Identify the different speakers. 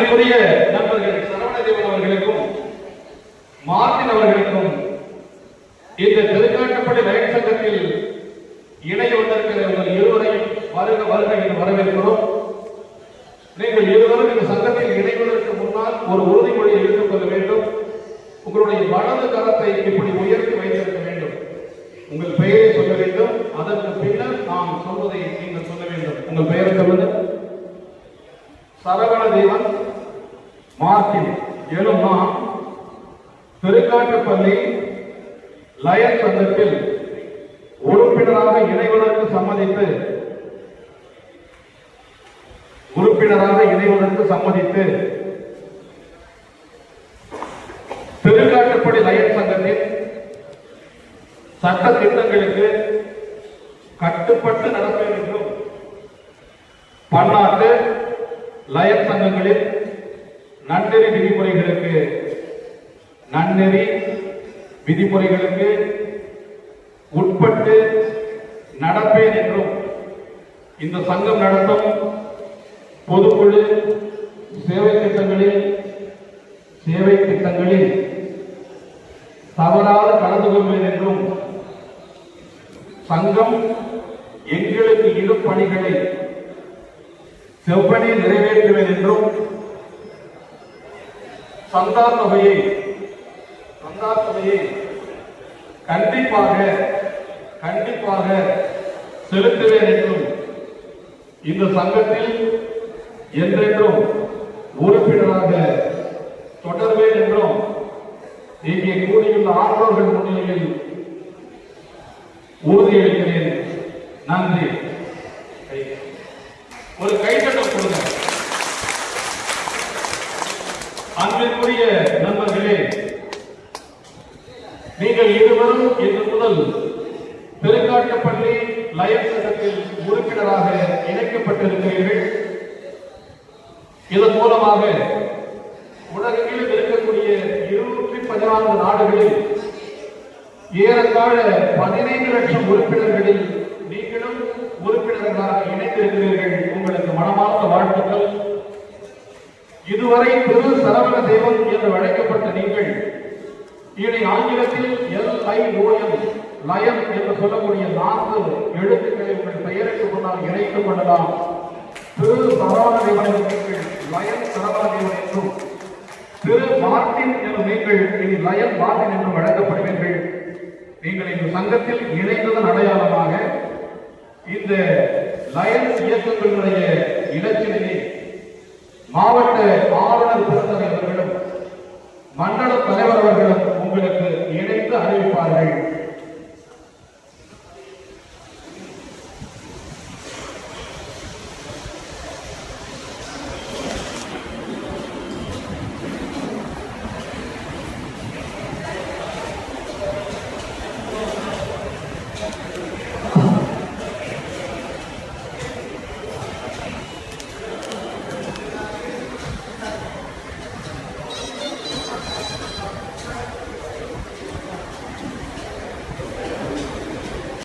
Speaker 1: அன்பிற்குரிய நண்பர்கள் சரவணதேவன் அவர்களுக்கும் மார்ட்டின் அவர்களுக்கும் இந்த திருக்காட்டுப்பள்ளி லயன் சங்கத்தில் இணைய வந்திருக்கிற உங்கள் இருவரையும் வருக வருக என்று வரவேற்கிறோம். நீங்கள் இருவரும் இந்த சங்கத்தில் இணைவதற்கு முன்னால் ஒரு உறுதிமொழியை எடுத்துக் கொள்ள வேண்டும். உங்களுடைய வலது கரத்தை இப்படி உயர்த்தி வைத்திருக்க வேண்டும். உங்கள் பெயரை சொல்ல வேண்டும். அதற்கு பின்னர் நாம் சொல்வதை நீங்கள் சொல்ல வேண்டும். உங்கள் பெயரை சொல்லுங்க. சரவணதேவன் மார்ட்டின் எனும் நான் திருக்காட்டுப்பள்ளி லயன் சங்கத்தில் உறுப்பினராக இணைவதற்கு சம்மதித்து திருக்காட்டுப்பள்ளி லயன் சங்கத்தின் சட்ட திட்டங்களுக்கு கட்டுப்பட்டு நடப்பேன் என்றும் பன்னாட்டு லயன் சங்கங்களின் நன்னெறி விதிமுறைகளுக்கு உட்பட்டு நடப்பேன் என்றும் இந்த சங்கம் நடத்தும் பொதுக்குழு சேவை திட்டங்களில் தவறாது கலந்து கொள்வேன் என்றும் சங்கம் எங்களுக்கு இடும் பணிகளை செவ்வனில் நிறைவேற்றுவேன் என்றும் சந்தா தொகையை கண்டிப்பாக செலுத்துவேன் என்றும் இந்த சங்கத்தில் என்றென்றும் உறுப்பினராக தொடர்வேன் என்றும் இங்கே கூடியுள்ள ஆற்றோர்கள் முன்னிலையில் உறுதியளிக்கிறேன். நன்றி. ஒரு கைத்தட்டல் கொடுங்க. அன்பிற்குரிய நண்பர்களே, நீங்கள் இருவரும் இன்று முதல் திருக்காட்டுப்பள்ளி லயன் சங்கத்தில் உறுப்பினராக இணைக்கப்பட்டிருக்கிறீர்கள். இதன் மூலமாக உலகெங்கிலும் இருக்கக்கூடிய 214 நாடுகளில் ஏறத்தாழ 15 லட்சம் உறுப்பினர்களில் நீங்களும் உறுப்பினர்களாக இணைந்திருக்கிறீர்கள். உங்களுக்கு மனமார்ந்த வாழ்த்துக்கள். இதுவரை திரு சரவணதேவன் என்று அழைக்கப்பட்ட நீங்கள் இனி ஆங்கிலத்தில் LION லயன் என்று சொல்லக்கூடிய 4 எழுத்துக்களை உங்கள் பெயருக்கு முன்னால் இணைத்துக் கொள்ளலாம். திரு சரவணதேவன் நீங்கள் லயன் சரவணதேவன் என்றும், திரு மார்ட்டின் என்று நீங்கள் இனி லயன் மார்ட்டின் என்றும் வழங்கப்படுவீர்கள். நீங்கள் இந்த சங்கத்தில் இணைந்ததன் அடையாளமாக இந்த லயன் இயக்கங்களுடைய இலச்சினையை மாவட்ட ஆளுநர் பிறந்தவை அவர்களும் மண்டல தலைவர் அவர்களும் உங்களுக்கு இணைந்து அறிவிப்பார்கள்.